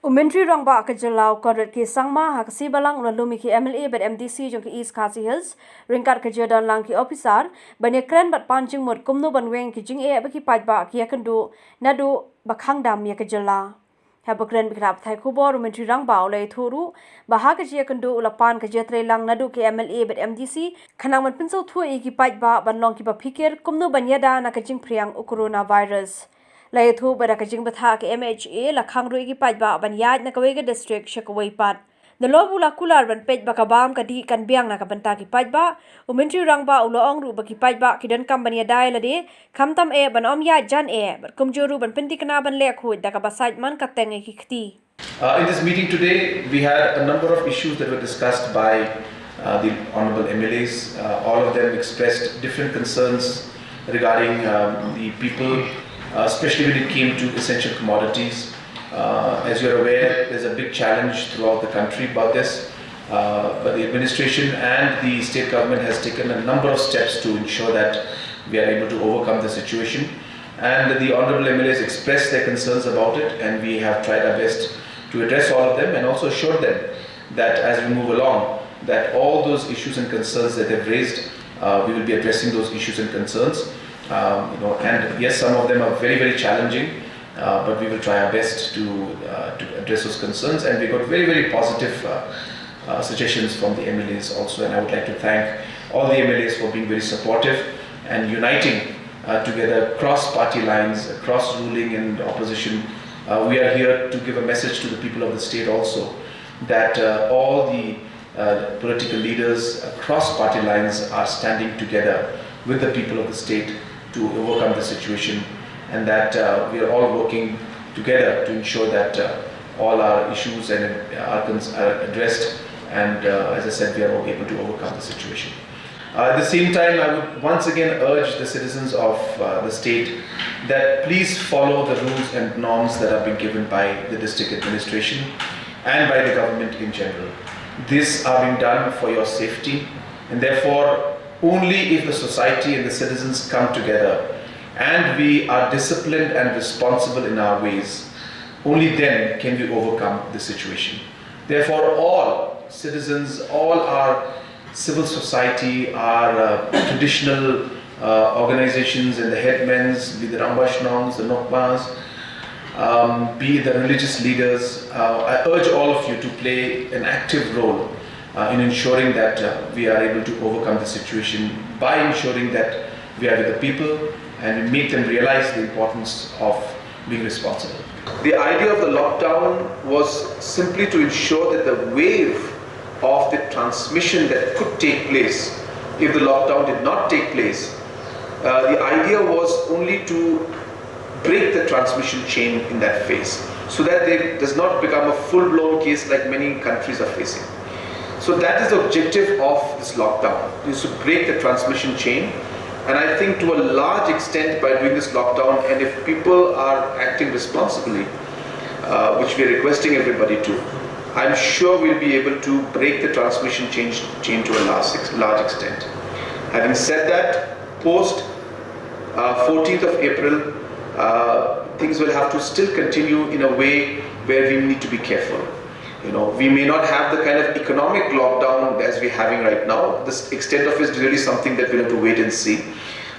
Umentri rangba ke jelau koret ki sangma hak si balang lumi ki MLA ber MDC jong ki East Khasi Hills ringkar ke jodan lang ki officer bane kren bat panjing mot kumno banweng ki jing e baki pajba ki yakendu nadu bakhang dam ya ke jela habakren bikrap thai khubor umentri rangba olai thuru bahag ke yakendu ulapan ke jetre lang nadu ki MLA ber MDC khanang man pinso thu e ki pajba banlong ki ba fikir kumno banyada na ke jing priang coronavirus Layathu pada kajing batha ke MHA lakhang rui ki pajba ban yaj na kawega district shakawai pat. Nalobu la kular ban pej bakabam kadi kan biang na kabanta ki pajba umentri rangba uloong ru baki pajba ki dan kam ban yadai lade kamtam e ban om ya jan e bat kumjuru ban pinti kana ban le khud da ka basaj man kateng e ki khti. In this meeting today, we had a number of issues that were discussed by the honorable MLAs. All of them expressed different concerns regarding the people, especially when it came to essential commodities. As you're aware, there's a big challenge throughout the country about this, but the administration and the state government has taken a number of steps to ensure that we are able to overcome the situation. And the honorable MLAs expressed their concerns about it, and we have tried our best to address all of them and also assure them that as we move along, that all those issues and concerns that they've raised, we will be addressing those issues and concerns. And yes, some of them are very, very challenging, but we will try our best to address those concerns. And we got very, very positive suggestions from the MLAs also. And I would like to thank all the MLAs for being very supportive and uniting together across party lines, across ruling and opposition. We are here to give a message to the people of the state also that all the political leaders across party lines are standing together with the people of the state to overcome the situation, and that we are all working together to ensure that all our issues and are addressed, and as I said, we are all able to overcome the situation. At the same time, I would once again urge the citizens of the state that please follow the rules and norms that have been given by the district administration and by the government in general. These are being done for your safety, and therefore only if the society and the citizens come together and we are disciplined and responsible in our ways, only then can we overcome the situation. Therefore, all citizens, all our civil society, our traditional organizations and the headmen's, be the Rambashnongs, the Nokmas, be the religious leaders, I urge all of you to play an active role in ensuring that we are able to overcome the situation by ensuring that we are with the people and we make them realize the importance of being responsible. The idea of the lockdown was simply to ensure that the wave of the transmission that could take place if the lockdown did not take place, the idea was only to break the transmission chain in that phase so that it does not become a full-blown case like many countries are facing. So that is the objective of this lockdown, is to break the transmission chain. And I think to a large extent by doing this lockdown, and if people are acting responsibly, which we are requesting everybody to, I'm sure we'll be able to break the transmission chain to a large extent. Having said that, post 14th of April, things will have to still continue in a way where we need to be careful. We may not have the kind of economic lockdown as we're having right now. The extent of it is really something that we'll have to wait and see.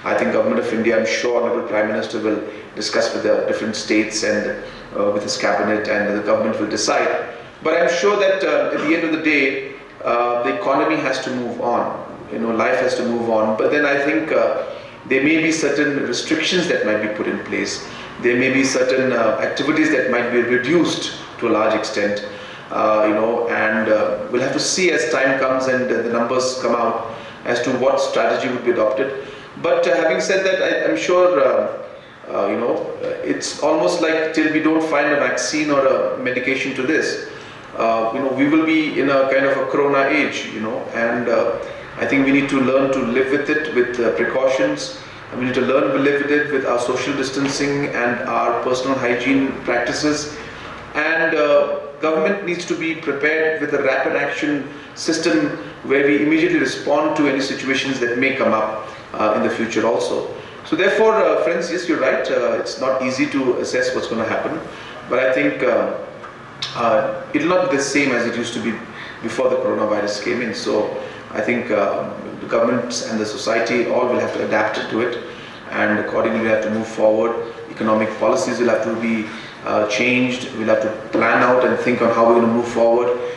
I think Government of India, I'm sure Honorable Prime Minister will discuss with the different states and with his cabinet, and the government will decide. But I'm sure that at the end of the day, the economy has to move on. Life has to move on. But then I think there may be certain restrictions that might be put in place. There may be certain activities that might be reduced to a large extent. And we'll have to see as time comes and the numbers come out as to what strategy would be adopted. But having said that, I'm sure, it's almost like till we don't find a vaccine or a medication to this, we will be in a kind of a corona age, and I think we need to learn to live with it with precautions. We need to learn to live with it with our social distancing and our personal hygiene practices. And government needs to be prepared with a rapid action system where we immediately respond to any situations that may come up in the future also. So therefore, friends, yes, you're right. It's not easy to assess what's going to happen. But I think It will not be the same as it used to be before the coronavirus came in. So I think the governments and the society all will have to adapt to it, and accordingly we have to move forward. Economic policies will have to be changed. We'll have to plan out and think on how we're going to move forward.